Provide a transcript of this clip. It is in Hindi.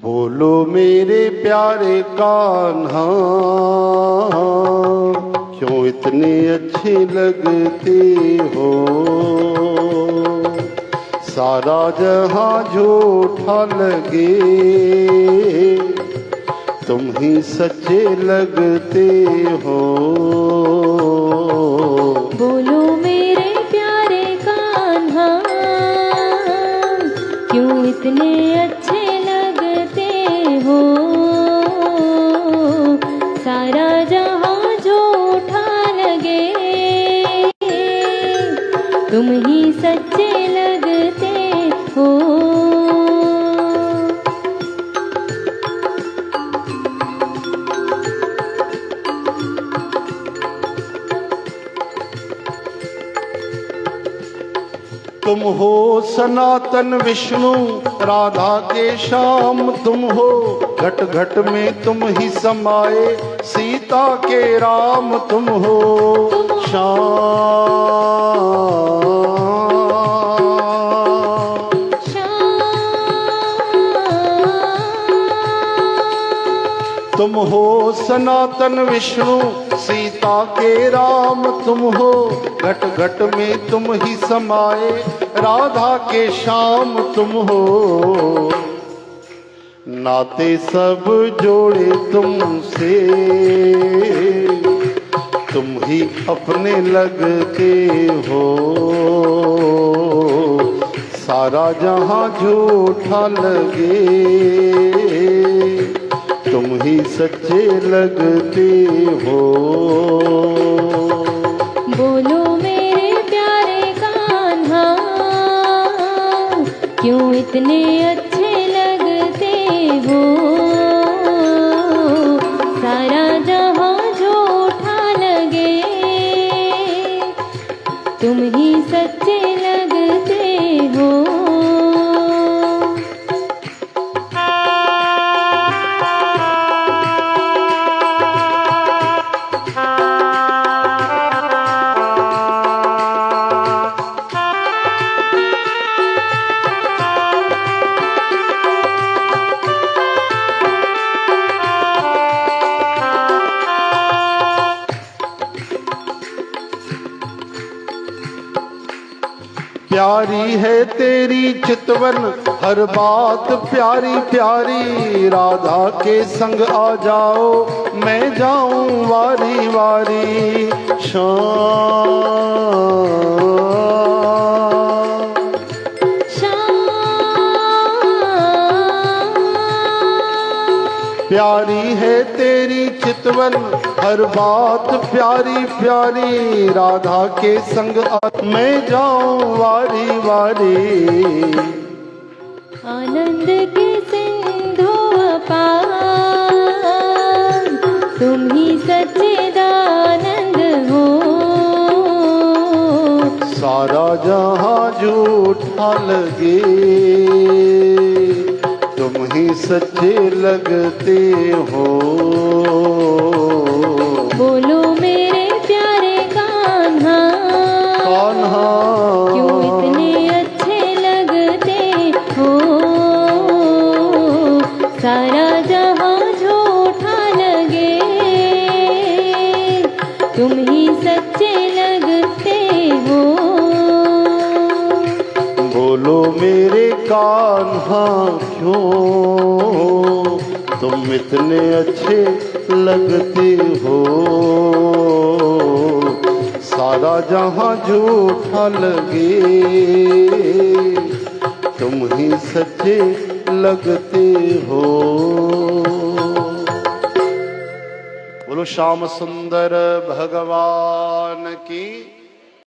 बोलो मेरे प्यारे कान्हा, क्यों इतने अच्छे लगते हो। सारा जहां झूठा लगे, तुम ही सच्चे लगते हो। बोलो मेरे प्यारे कान्हा, क्यों इतने अच्छे लगते हो। सारा जहां झूठा लगे, तुम ही सच्चे लगते हो। तुम हो सनातन विष्णु, राधा के श्याम तुम हो। घट घट में तुम ही समाए, सीता के राम तुम हो। तुम हो सनातन विष्णु, सीता के राम तुम हो। घट घट में तुम ही समाए, राधा के श्याम तुम हो। नाते सब जोड़े तुमसे, तुम ही अपने लगते हो। सारा जहां झूठा लगे, तुम ही सच्चे लगते हो। बोलो मेरे प्यारे कान्हा, क्यों इतने अच्छे लगते हो। सारा जहां झूठा लगे, तुम ही सच्चे लगते हो। प्यारी है तेरी चितवन, हर बात प्यारी प्यारी। राधा के संग आ जाओ, मैं जाऊं वारी वारी। प्यारी है तेरी चितवन, हर बात प्यारी प्यारी। राधा के संग मैं जाऊं वारी वारी। आनंद के सिंधु अपार, तुम ही सच्चिदानंद हो। सारा जहां झूठा लगे, तुम ही सच्चे लगते हो। बोलो मेरे प्यारे कान्हा, कान्हा क्यों इतने अच्छे लगते हो। सारा जहां झूठा लगे, तुम ही सच्चे लगते हो। बोलो मेरे कान्हा, क्यों तुम इतने अच्छे लगते हो। सारा जहां झूठा लगे, तुम ही सच्चे लगते हो। बोलो श्याम सुंदर भगवान की।